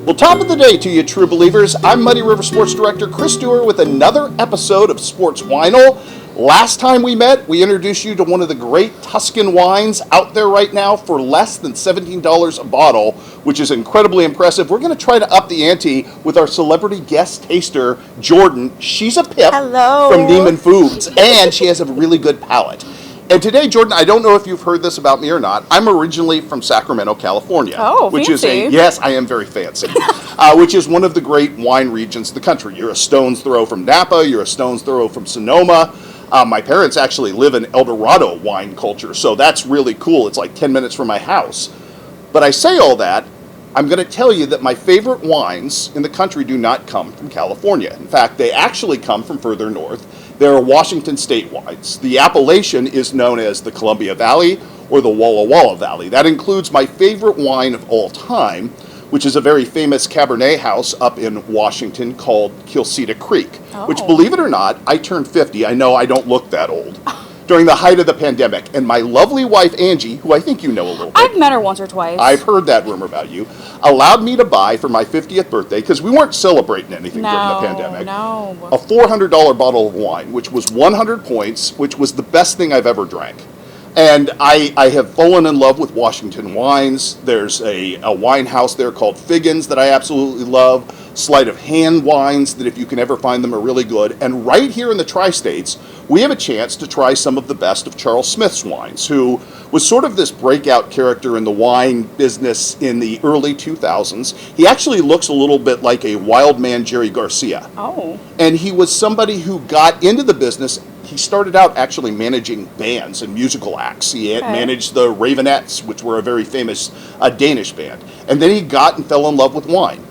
Well, top of the day to you, true believers. I'm Muddy River Sports Director Chris Stewart with another episode of Sports Winal. Last time we met, we introduced you to one of the great Tuscan wines out there right now for less than $17 a bottle, which is incredibly impressive. We're going to try to up the ante with our celebrity guest taster, Jordan. She's a pip Hello. from Neiman Foods, and she has a really good palate. And today, Jordan, I don't know if you've heard this about me or not. I'm originally from Sacramento, California. Oh, which fancy. Yes, I am very fancy. Which is one of the great wine regions of the country. You're a stone's throw from Napa. You're a stone's throw from Sonoma. My parents actually live in El Dorado wine culture, so that's really cool. It's like 10 minutes from my house. But I say all that, I'm going to tell you that my favorite wines in the country do not come from California. In fact, they actually come from further north. They're Washington State wines. The appellation is known as the Columbia Valley or the Walla Walla Valley. That includes my favorite wine of all time, which is a very famous Cabernet house up in Washington called Kilsita Creek, which, believe it or not, I turned 50. I know I don't look that old. During the height of the pandemic, and my lovely wife Angie, who I think you know a little bit. I've met her once or twice. I've heard that rumor about you, allowed me to buy for my 50th birthday, because we weren't celebrating anything during the pandemic, a $400 bottle of wine, which was 100 points, which was the best thing I've ever drank. And I have fallen in love with Washington wines. There's a wine house there called Figgins that I absolutely love. Sleight of hand wines that, if you can ever find them, are really good. And right here in the tri-states, we have a chance to try some of the best of Charles Smith's wines, who was sort of this breakout character in the wine business in the early 2000s. He actually looks a little bit like a wild man Jerry Garcia. Oh. And he was somebody who got into the business. He started out actually managing bands and musical acts. He managed the Ravenettes, which were a very famous Danish band. And then he got and fell in love with wine.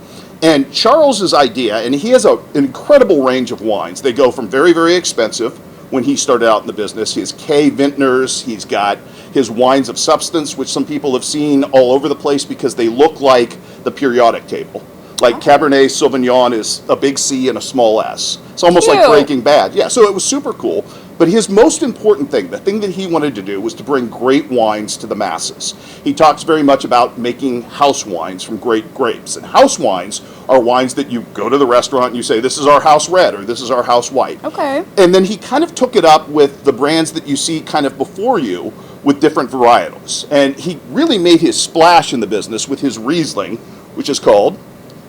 And Charles's idea, and he has an incredible range of wines. They go from very, very expensive when he started out in the business. His K Vintners, he's got his wines of substance, which some people have seen all over the place because they look like the periodic table. Like Cabernet Sauvignon is a big C and a small S. It's almost like Breaking Bad. Yeah, so it was super cool. But his most important thing, the thing that he wanted to do, was to bring great wines to the masses. He talks very much about making house wines from great grapes. And house wines are wines that you go to the restaurant and you say, this is our house red or this is our house white. Okay. And then he kind of took it up with the brands that you see kind of before you with different varietals. And he really made his splash in the business with his Riesling, which is called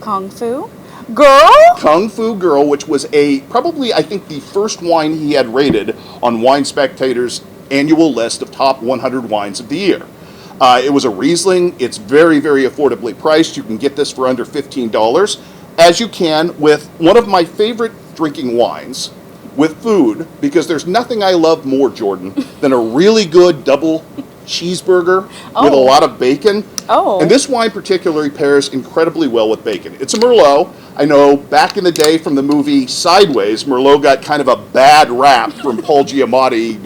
Kung Fu Girl? Kung Fu Girl, which was probably, I think, the first wine he had rated on Wine Spectator's annual list of top 100 wines of the year. It was a Riesling. It's very, very affordably priced. You can get this for under $15, as you can with one of my favorite drinking wines with food, because there's nothing I love more, Jordan, than a really good double cheeseburger with a lot of bacon. And this wine particularly pairs incredibly well with bacon. It's a Merlot. I know back in the day from the movie Sideways, Merlot got kind of a bad rap from Paul Giamatti,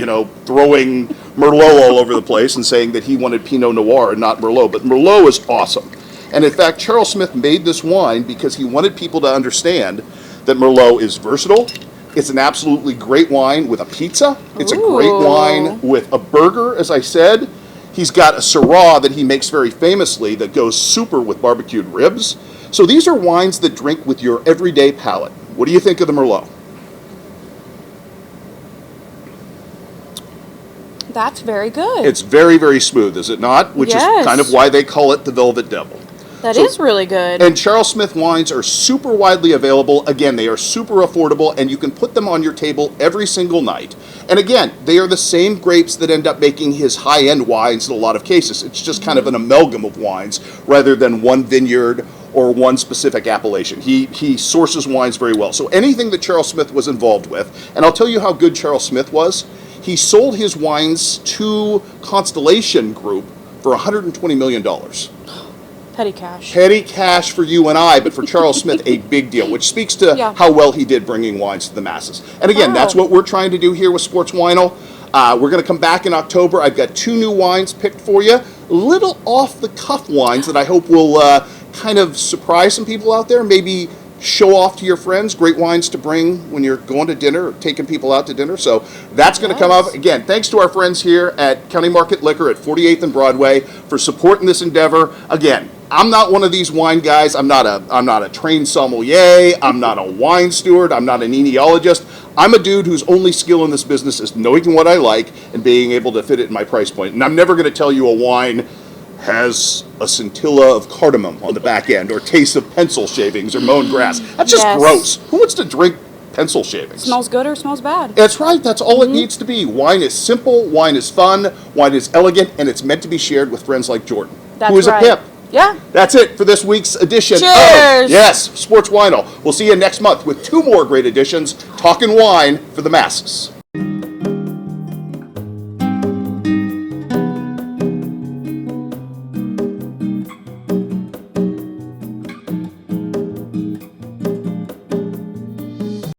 throwing Merlot all over the place and saying that he wanted Pinot Noir and not Merlot. But Merlot is awesome. And in fact, Charles Smith made this wine because he wanted people to understand that Merlot is versatile. It's an absolutely great wine with a pizza. It's a great wine with a burger, as I said. He's got a Syrah that he makes very famously that goes super with barbecued ribs. So these are wines that drink with your everyday palate. What do you think of the Merlot? That's very good. It's very, very smooth, is it not? Which is kind of why they call it the Velvet Devil. That is really good. And Charles Smith wines are super widely available. Again, they are super affordable, and you can put them on your table every single night. And again, they are the same grapes that end up making his high-end wines in a lot of cases. It's just kind of an amalgam of wines rather than one vineyard or one specific appellation. He sources wines very well. So anything that Charles Smith was involved with, and I'll tell you how good Charles Smith was, he sold his wines to Constellation Group for $120 million. Petty cash. Petty cash for you and I, but for Charles Smith, a big deal, which speaks to how well he did bringing wines to the masses. And again, that's what we're trying to do here with Sports Winal. We're going to come back in October. I've got 2 new wines picked for you. Little off-the-cuff wines that I hope will kind of surprise some people out there. Maybe show off to your friends. Great wines to bring when you're going to dinner or taking people out to dinner. So that's going to come up. Again, thanks to our friends here at County Market Liquor at 48th and Broadway for supporting this endeavor. Again, I'm not one of these wine guys. I'm not a trained sommelier. I'm not a wine steward. I'm not an enologist. I'm a dude whose only skill in this business is knowing what I like and being able to fit it in my price point. And I'm never going to tell you a wine has a scintilla of cardamom on the back end or tastes of pencil shavings or mown grass. That's just Yes. gross. Who wants to drink pencil shavings? Smells good or smells bad. That's right. That's all it needs to be. Wine is simple. Wine is fun. Wine is elegant, and it's meant to be shared with friends like Jordan, That's who is right. a pimp. Yeah. That's it for this week's edition Cheers! of Yes, Sports Wino. We'll see you next month with 2 more great editions talking wine for the masses.